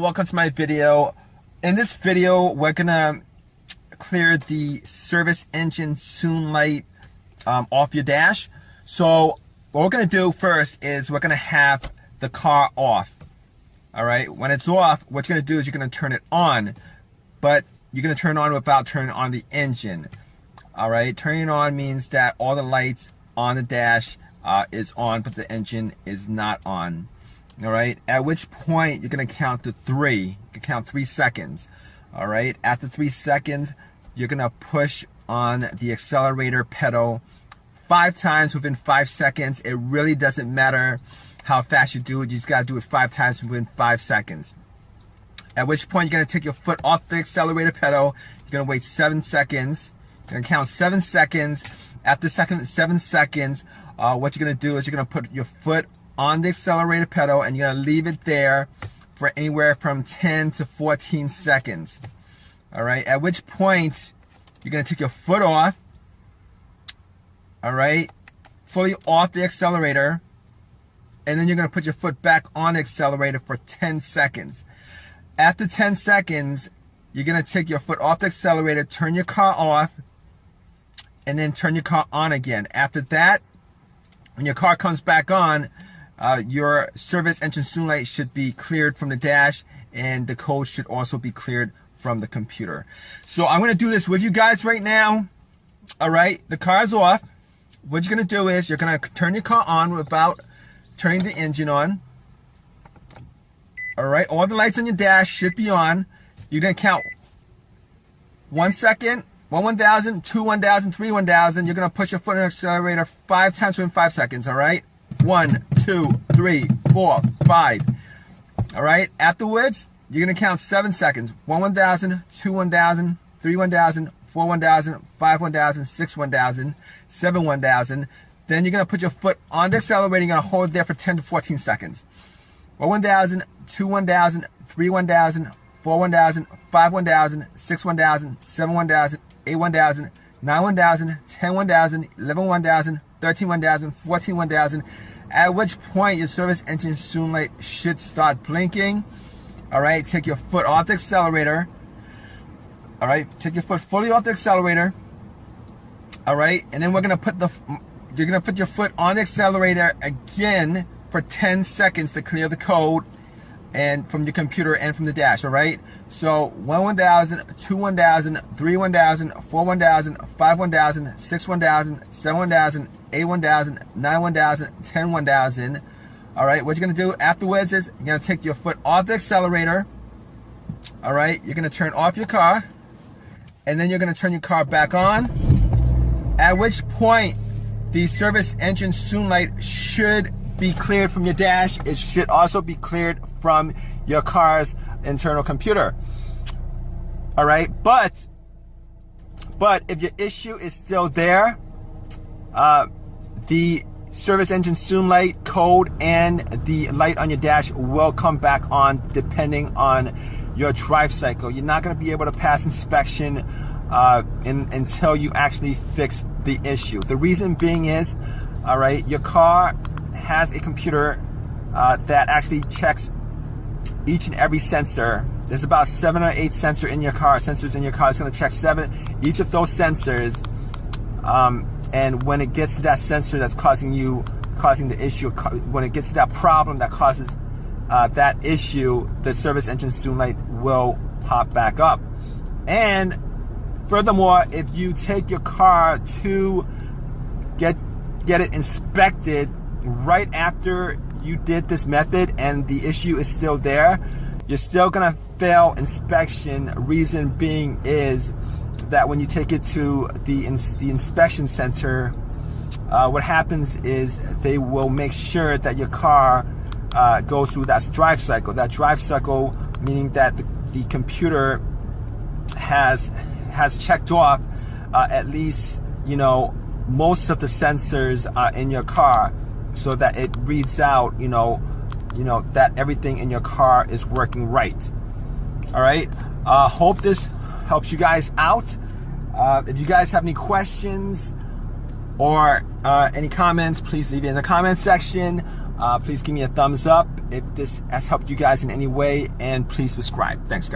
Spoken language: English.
welcome to my video. In this video, we're gonna clear the service engine soon light off your dash. So what we're gonna do first is we're gonna have the car off. All right, when it's off, what you're gonna do is you're gonna turn it on, but you're gonna turn it on without turning on the engine. All right, turning it on means that all the lights on the dash is on, but the engine is not on. All right, at which point you're gonna count to 3. You can count 3 seconds. All right, after 3 seconds, you're gonna push on the accelerator pedal 5 times within 5 seconds. It really doesn't matter how fast you do it. You just gotta do it 5 times within 5 seconds. At which point you're gonna take your foot off the accelerator pedal. You're gonna wait 7 seconds. You're gonna count 7 seconds. After 7 seconds, what you're gonna do is you're gonna put your foot on the accelerator pedal and you're gonna leave it there for anywhere from 10 to 14 seconds. All right, at which point you're gonna take your foot off, all right, fully off the accelerator, and then you're gonna put your foot back on the accelerator for 10 seconds. After 10 seconds, you're gonna take your foot off the accelerator, turn your car off, and then turn your car on again. After that, when your car comes back on, your service engine soon light should be cleared from the dash, and the code should also be cleared from the computer. So I'm gonna do this with you guys right now. All right, the car's off. What you're gonna do is you're gonna turn your car on without turning the engine on. All right, all the lights on your dash should be on. You're gonna count 1 second, 1,000, 2 1,000, 3 1,000. You're gonna push your foot on the accelerator 5 times within 5 seconds. All right, 1, 2, 3, 4, 5. All right, afterwards, you're gonna count 7 seconds. 1,000, 2 1,000, 3 1,000, 4 1,000, 5 1,000, 6 1,000, 7 1,000. Then you're gonna put your foot on the accelerator. You're gonna hold it there for 10 to 14 seconds. 1,000, 2 1,000, 3 1,000, 4 1,000, 5 1,000, 6 1,000, 7 1,000, 8 1,000, 9 1,000, 10 1,000, 11 1,000, 13 1,000, 14 1,000. At which point your service engine soon light should start blinking. All right, take your foot off the accelerator. All right, take your foot fully off the accelerator. All right, and then you're gonna put your foot on the accelerator again for 10 seconds to clear the code and from your computer and from the dash. All right, so 1,000, 2 1,000, 3 1,000, 4 1,000, 5 1,000, 6 1,000, 7 1,000, 8 1,000, 9 1,000, 10 1,000. All right, what you're gonna do afterwards is you're gonna take your foot off the accelerator. All right, you're gonna turn off your car, and then you're gonna turn your car back on. At which point the service engine soon light should be cleared from your dash. It should also be cleared from your car's internal computer. All right, but if your issue is still there, the service engine soon light code and the light on your dash will come back on depending on your drive cycle. You're not going to be able to pass inspection until you actually fix the issue. The reason being is, all right, your car has a computer that actually checks each and every sensor. There's about 7 or 8 sensors in your car. It's going to check 7 each of those sensors. And when it gets to that sensor that's causing the issue, when it gets to that problem that causes that issue, the service engine soon light will pop back up. And furthermore, if you take your car to get it inspected right after you did this method and the issue is still there, you're still gonna fail inspection. Reason being is that when you take it to the inspection center, what happens is they will make sure that your car goes through that drive cycle. That drive cycle meaning that the computer has checked off at least, you know, most of the sensors in your car, so that it reads out, you know that everything in your car is working right. All right. Hope this helps you guys out. If you guys have any questions or any comments, please leave it in the comment section. Please give me a thumbs up if this has helped you guys in any way, and please subscribe. Thanks, guys.